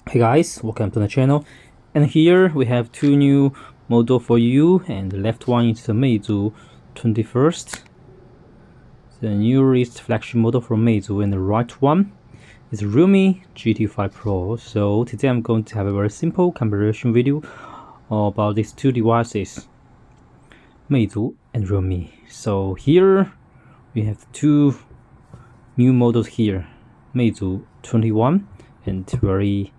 Hey guys, welcome to the channel. And here we have two new model for you, and the left one is the Meizu 21st, the newest flagship model from Meizu, and the right one is Realme GT5Pro. So today I'm going to have a very simple comparison video about these two devices, Meizu and Realme. So here we have two new models here, Meizu 21, and very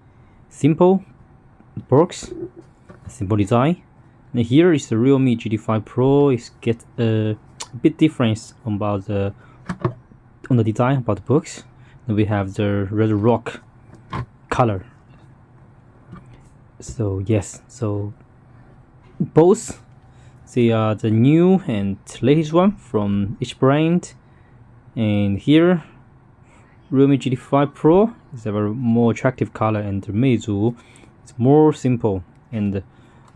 simple box, simple design. And here is the Realme GT5 Pro. It's get a bit difference about the design about the box. And we have the red rock color. So yes, so both they are the new and latest one from each brand. And here Realme GT5 Pro is a very more attractive color, and the Meizu is more simple. And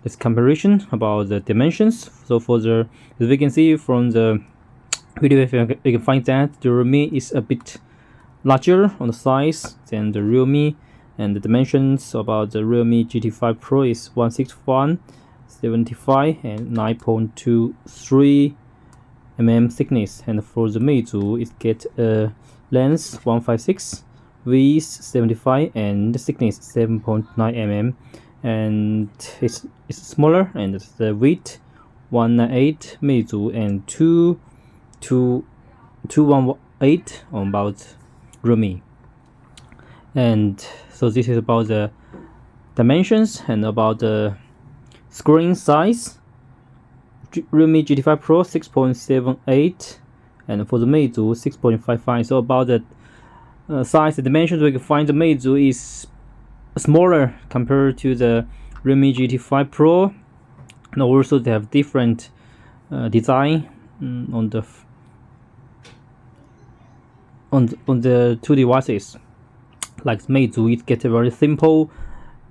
this comparison about the dimensions. So for the, as we can see from the video, if you can find that the Realme is a bit larger on the size than the Realme, and the dimensions about the Realme GT5 Pro is 161/75 and 9.23 mm thickness, and for the Meizu it get a length 156, width 75, and thickness 7.9 mm, and it's smaller, and the weight 198 Meizu and 218 on about Realme. And so this is about the dimensions and about the screen size. Realme GT5 Pro 6.78, and for the Meizu 6.55. So about the size and dimensions, we can find the Meizu is smaller compared to the Realme GT5 Pro, and also they have different design on the two devices. Like Meizu, it gets a very simple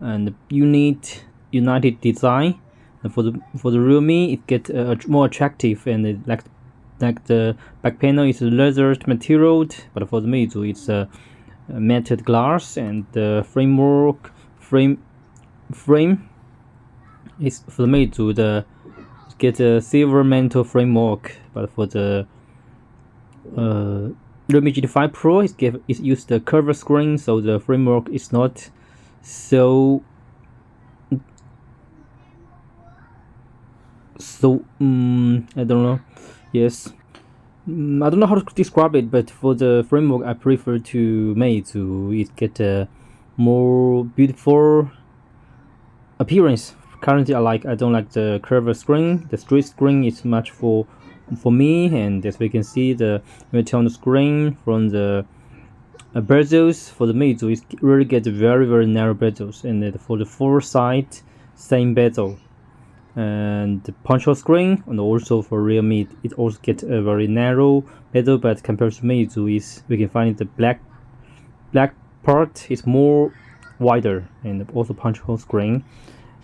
and united design. And for the Realme, it gets more attractive, and like the back panel is leather material, but for the Meizu it's a matted glass, and the frame is for the Meizu get a silver metal framework, but for the Realme GT5 Pro it used the curved screen, so the framework is not so I don't know. Yes, I don't know how to describe it, but for the framework I prefer to Meizu. It get a more beautiful appearance. Currently I don't like the curved screen. The straight screen is much for me, and as we can see, when you turn the screen from the bezels for the Meizu, it really gets very narrow bezels, and for the four side same bezel, and the punch hole screen. And also for Realme, it also gets a very narrow bezel, but compared to Meizu, we can find the black part is more wider, and also punch hole screen.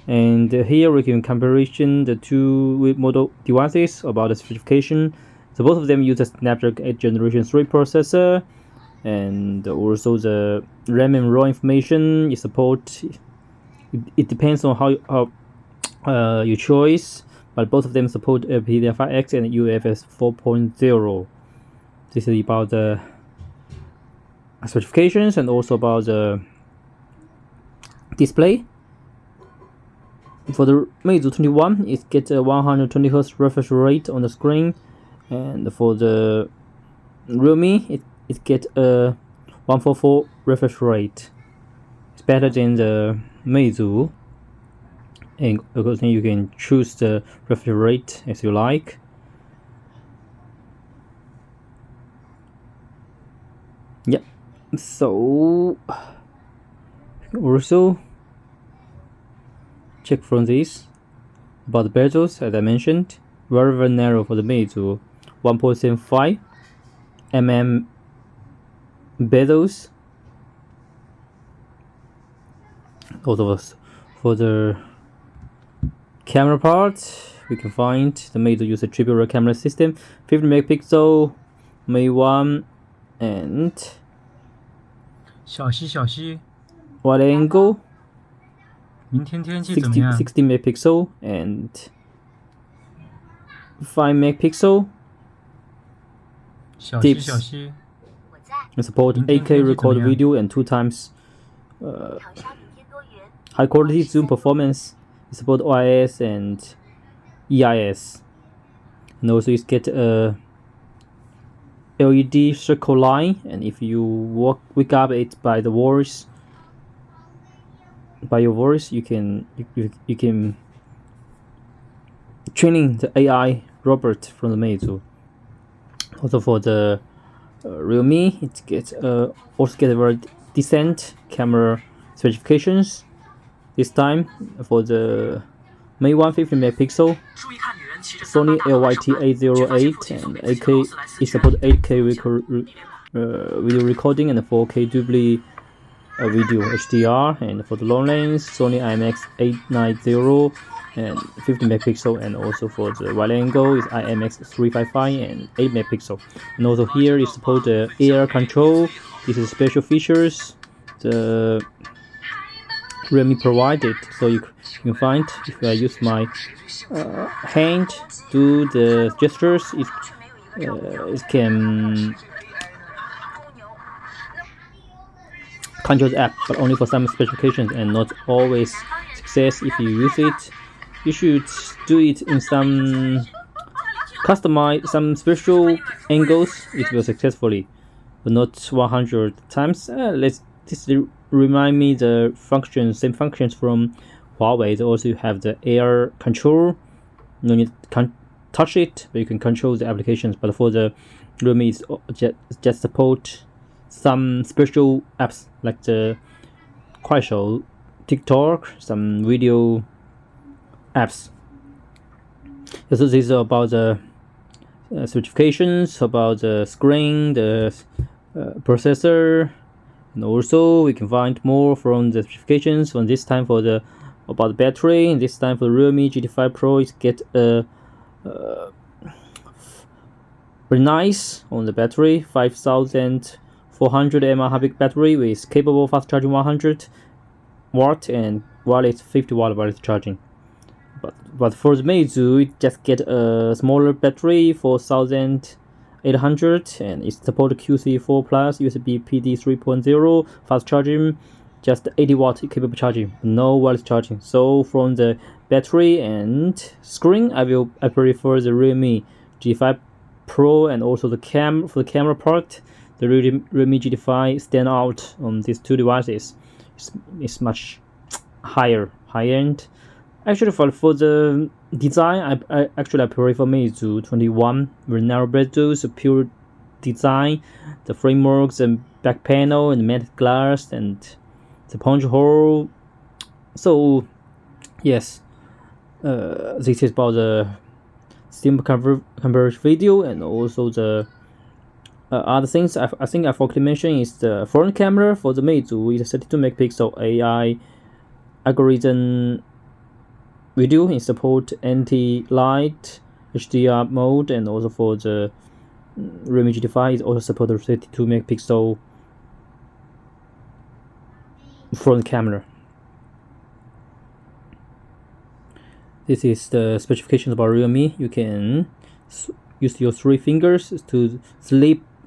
And here we can comparison the two model devices about the specification. So both of them use a Snapdragon 8 Generation 3 processor, and also the RAM and RAW information is support. It depends on how you choice, but both of them support PDFi-X and UFS 4.0. This is about the specifications, and also about the display. For the Meizu 21, it gets a 120 Hz refresh rate on the screen, and for the Realme, it gets a 144 refresh rate. It's better than the Meizu, and of course you can choose the refresh rate as you like. Yeah, so also check from this about the bezels. As I mentioned, very narrow for the Meizu, 1.75 mm bezels. Also for the camera part, we can find the Meizu use a triple camera system, 50 megapixel main one, and 小溪， wide angle 明天天气怎么样？ 60 megapixel and 5 megapixel 小溪 tips. 小溪， It support 8K record video and 2 times high quality zoom performance. It support OIS and EIS. And also you get a LED circle line, and if you wake up it by the voice, by your voice, you can training the AI robot from the Meizu. Also for the Realme, it gets also get a very decent camera specifications. This time for the Meizu 50 megapixel, Sony LYT808 and 8K. It supports 8K video recording and 4K doubly video HDR. And for the long lens, Sony IMX890 and 50 megapixel, and also for the wide angle is IMX355 and 8 megapixel. And also here is support the air control. This is special features the Realme provided, so you can find if I use my hand do the gestures, it can control the app, but only for some specifications and not always success. If you use it, you should do it in some customize some special angles. It will successfully, but not 100 times. This remind me the same functions from Huawei. They also have the air control. No need to touch it, but you can control the applications. But for the Realme, it's just support some special apps like the Kuaishou, TikTok, some video apps. So this is about the specifications, about the screen, the processor, and also we can find more from the specifications. From this time for the about the battery, and this time for the Realme GT5Pro, it get a very nice on the battery, 5400 mAh battery with capable fast charging 100 watt and wireless 50 watt wireless charging. But for the Meizu, it just get a smaller battery, 4800, and it supports QC4 plus USB PD 3.0 fast charging, just 80 watt capable charging, no wireless charging. So from the battery and screen, I prefer the Realme G5 Pro, and also the for the camera part, the Realme GT5 stand out on these two devices. It's much high end. Actually, for the design, I prefer Meizu 21, very narrow bezels, pure design, the frameworks and back panel and matte glass and the punch hole. So yes, this is about the simple conversion video, and also the other things. I think I forgot to mention is the front camera for the Meizu is 32 megapixel AI algorithm video. It support anti-light HDR mode, and also for the Realme GT5 it also support the 32 megapixel front camera. This is the specifications about Realme. You can use your 3 fingers to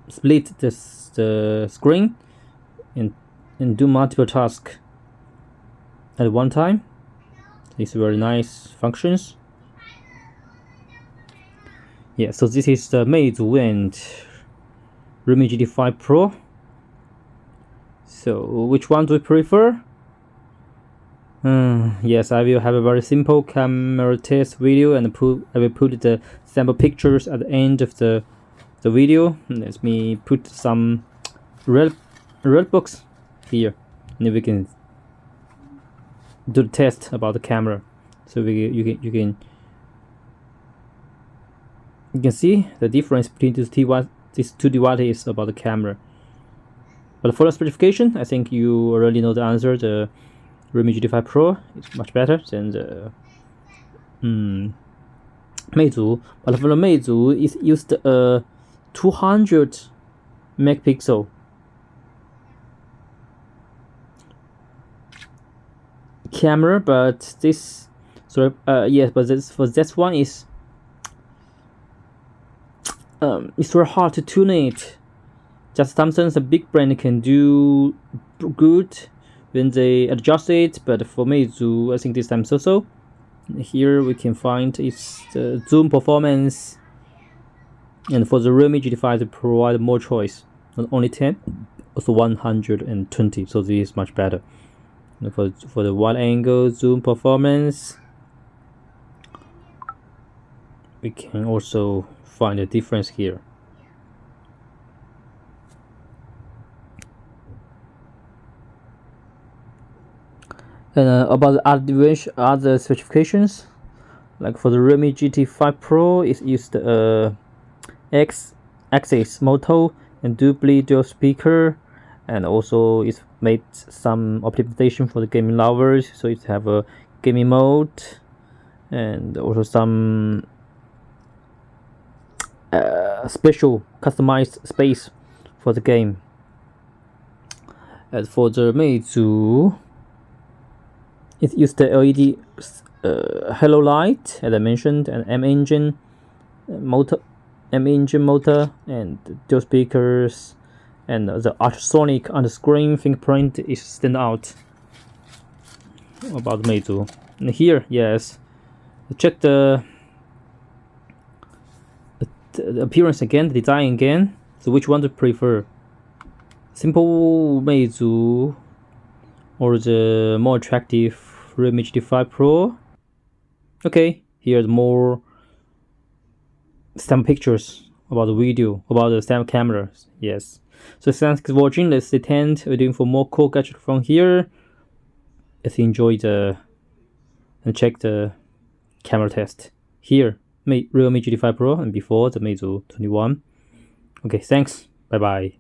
split the screen and do multiple tasks at one time. These very nice functions. Yeah, so this is the Meizu and Realme GT5 Pro. So which one do you prefer? Yes, I will have a very simple camera test video, and I will put the sample pictures at the end of the video. Let me put some red box here, and we can do the test about the camera. So you can see the difference between these two devices about the camera. But for the specification, I think you already know the answer. The Realme GT5 Pro is much better than the Meizu. But for the Meizu, it used a 200 megapixel camera, but this yes, but this one is it's very hard to tune it. Just Samsung's a big brand can do good when they adjust it, but for Meizu, I think this time so. Here we can find its zoom performance, and for the Realme GT5 to provide more choice, not only 10, also 120. So this is much better. And for the wide angle zoom performance, we can also find a difference here. And about the other specifications, like for the Realme GT5Pro, it used X-axis motor and dual speaker, and also it's made some optimization for the gaming lovers. So it have a gaming mode and also some special customized space for the game. As for the Meizu, it used the LED halo light, as I mentioned, and M engine motor, and dual speakers, and the ultrasonic on the screen fingerprint is stand out about Meizu. And here, yes, check the appearance again, the design again. So which one to prefer? Simple Meizu or the more attractive Realme GT5Pro? Okay, here's more stamp pictures about the video, about the stamp cameras. Yes. So thanks for watching. Let's stay tuned. We're doing for more cool gadgets from here. Let's enjoy and check the camera test. Here, Realme GT5 Pro, and before the Meizu 21. Okay, thanks. Bye bye.